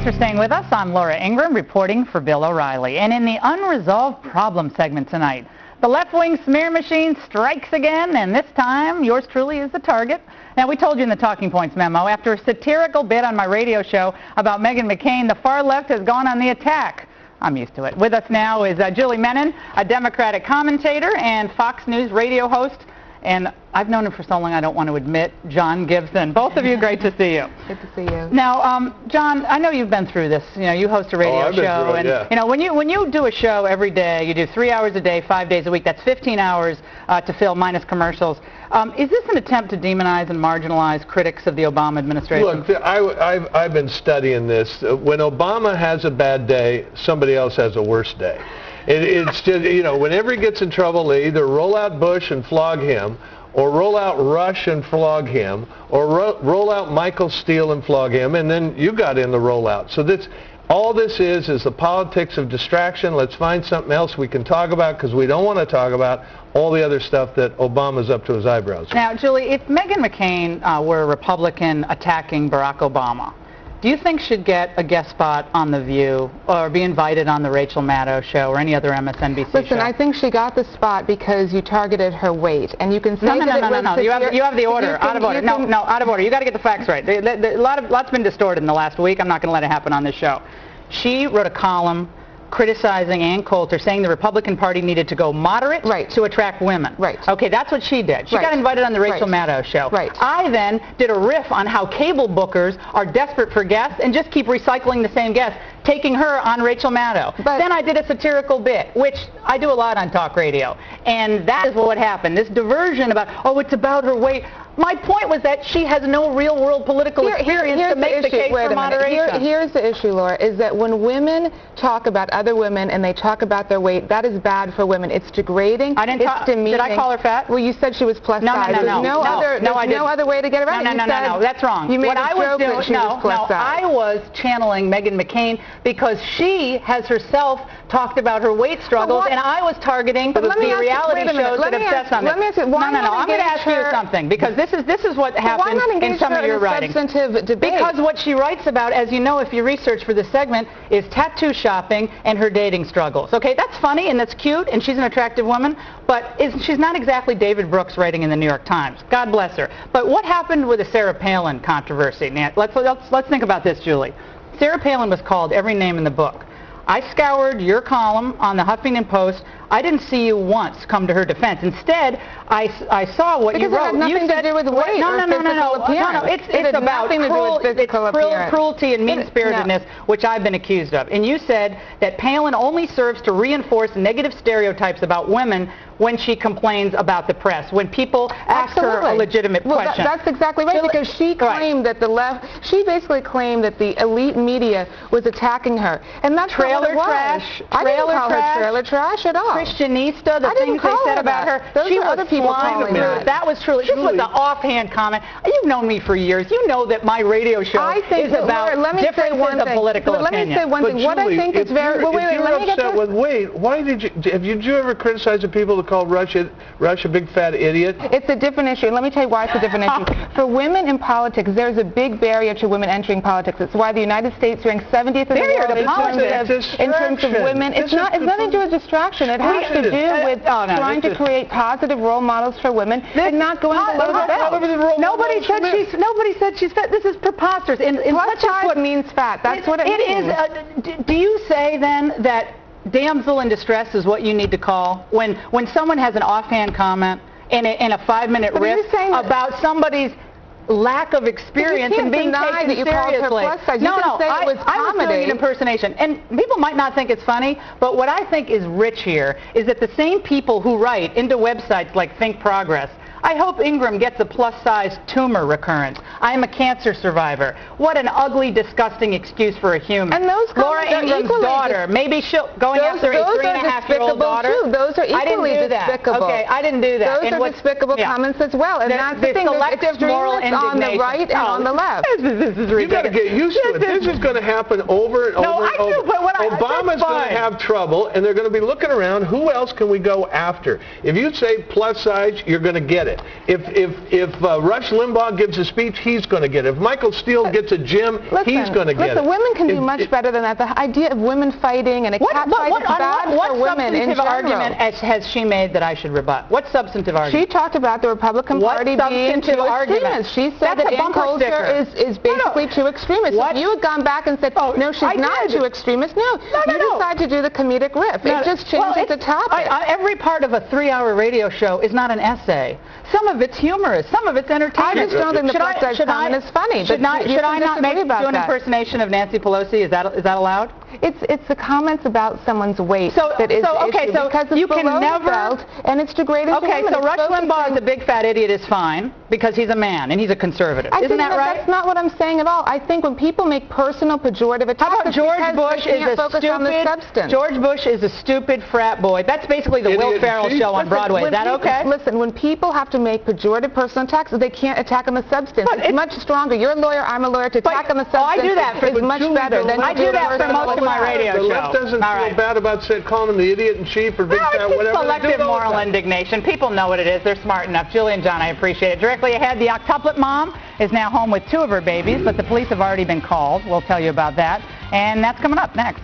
Thanks for staying with us. I'm Laura InIngraham reporting for Bill O'Reilly. And in the Unresolved Problem segment tonight, the left-wing smear machine strikes again, and this time yours truly is the target. Now, we told you in the Talking Points memo, after a satirical bit on my radio show about Meghan McCain, the far left has gone on the attack. I'm used to it. With us now is Julie Menon, a Democratic commentator and Fox News radio host. And I've known him for so long I don't want to admit, John Gibson. Both of you, great to see you. Good to see you. Now, John, I know you've been through this. You know, you host a radio show, and yeah. you know, when you do a show every day, you do 3 hours a day, 5 days a week. That's 15 hours to fill minus commercials. Is this an attempt to demonize and marginalize critics of the Obama administration? Look, I've been studying this. When Obama has a bad day, somebody else has a worse day. It's just, you know, whenever he gets in trouble, they either roll out Bush and flog him, or roll out Rush and flog him, or roll out Michael Steele and flog him, and then you got in the rollout. So all this is the politics of distraction. Let's find something else we can talk about, because we don't want to talk about all the other stuff that Obama's up to his eyebrows. Now, Julie, if Meghan McCain were a Republican attacking Barack Obama, do you think she'd get a guest spot on The View or be invited on the Rachel Maddow show or any other MSNBC show? Listen, I think she got the spot because you targeted her weight, and you can say no. You have the order out of order. No, out of order. You got to get the facts right. Lots been distorted in the last week. I'm not going to let it happen on this show. She wrote a column criticizing Ann Coulter, saying the Republican Party needed to go moderate to attract women. Right. Okay, that's what she did. She got invited on the Rachel Maddow show. Right. I then did a riff on how cable bookers are desperate for guests and just keep recycling the same guests, taking her on Rachel Maddow. But then I did a satirical bit, which I do a lot on talk radio, and that is what happened. This diversion about, oh, it's about her weight. My point was that she has no real-world political experience to make the case for moderation. Here's the issue, Laura, is that when women talk about other women and they talk about their weight, that is bad for women. It's degrading. It's demeaning. Did I call her fat? Well, you said she was plus size. There's no other way to get around it. No, that's wrong. You made a joke that she was plus size. I was channeling Meghan McCain because she has herself talked about her weight struggles, and I was targeting the reality shows that obsess on this. I'm going to ask you something, because this is what happens in some of your writings. Because what she writes about, as you know if you research for this segment, is tattoo shopping and her dating struggles. Okay, that's funny and that's cute, and she's an attractive woman, but she's not exactly David Brooks writing in the New York Times. God bless her. But what happened with the Sarah Palin controversy? Now, let's think about this, Julie. Sarah Palin was called every name in the book. I scoured your column on the Huffington Post. I didn't see you once come to her defense. Instead, I saw what you wrote. Because it had nothing to do with weight or physical appearance. It's about cruelty and mean-spiritedness, which I've been accused of. And you said that Palin only serves to reinforce negative stereotypes about women when she complains about the press, when people ask her a legitimate question. That's exactly right, because she claimed that the left, she basically claimed that the elite media was attacking her. And that's trailer trash. I didn't call her trailer trash at all. Christianista, the things they said about her. She was other people calling her. That was truly, this was an offhand comment. You've known me for years. You know that my radio show is about differences of political opinion. Let me say one thing. What I think is very... If you're upset with weight, why did you ever criticize the people that called Rush a big fat idiot? It's a different issue. Let me tell you why it's a different issue. For women in politics, there's a big barrier to women entering politics. It's why the United States ranks 70th in the world in terms of women. It's nothing to do with distraction. It has to do with trying to create positive role models for women and not going below the belt. Nobody said she's fat. This is preposterous. Plus size what means fat. That's what it means. Do you say then that damsel in distress is what you need to call when someone has an offhand comment in a 5-minute riff about somebody's lack of experience and being taken seriously? No, I was doing an impersonation, and people might not think it's funny, but what I think is rich here is that the same people who write into websites like Think Progress, I hope Ingram gets a plus-size tumor recurrence. I am a cancer survivor. What an ugly, disgusting excuse for a human. And those Laura Ingram's daughter, maybe she'll going after a 3.5-year-old daughter. Too. Those are equally despicable. Okay, I didn't do that. Those are despicable comments as well. And that's the thing. There's extremists on the right and on the left. This is ridiculous. You got to get used to it. This is going to happen over and over and over. Obama's going to have trouble, and they're going to be looking around. Who else can we go after? If you say plus size, you're going to get it. it. If Rush Limbaugh gives a speech, he's going to get it. If Michael Steele gets a gym, he's going to get it. Women can do much better than that. The idea of women fighting and a cat fight is bad for women in general. What substantive argument has she made that I should rebut? What substantive argument? She talked about the Republican Party being too extremist. She said that Ann Coulter is basically too extremist. If you had gone back and said, no, she's not too extremist, you decide to do the comedic riff. It just changes the topic. Every part of a 3-hour radio show is not an essay. Some of it's humorous. Some of it's entertaining. I just don't think the plus size comment is funny. Should I not do an impersonation of Nancy Pelosi? Is that allowed? It's the comments about someone's weight that is the issue, because it's below the belt and it's degrading to women. Okay, so Rush Limbaugh is a big fat idiot is fine because he's a man and he's a conservative. Isn't that right? That's not what I'm saying at all. I think when people make personal pejorative attacks, how about George Bush is a stupid George Bush is a stupid frat boy. That's basically the Will Ferrell show on Broadway. Is that okay? Listen, when people have to make pejorative personal attacks, they can't attack on the substance. It's much stronger. You're a lawyer, I'm a lawyer. To attack on the substance I do that is much better than I do that for most of my radio shows. The left doesn't feel bad about calling him the idiot in chief or big fat whatever. Selective moral indignation. People know what it is. They're smart enough. Julie and John, I appreciate it. Directly ahead, the octuplet mom is now home with 2 of her babies, but the police have already been called. We'll tell you about that. And that's coming up next.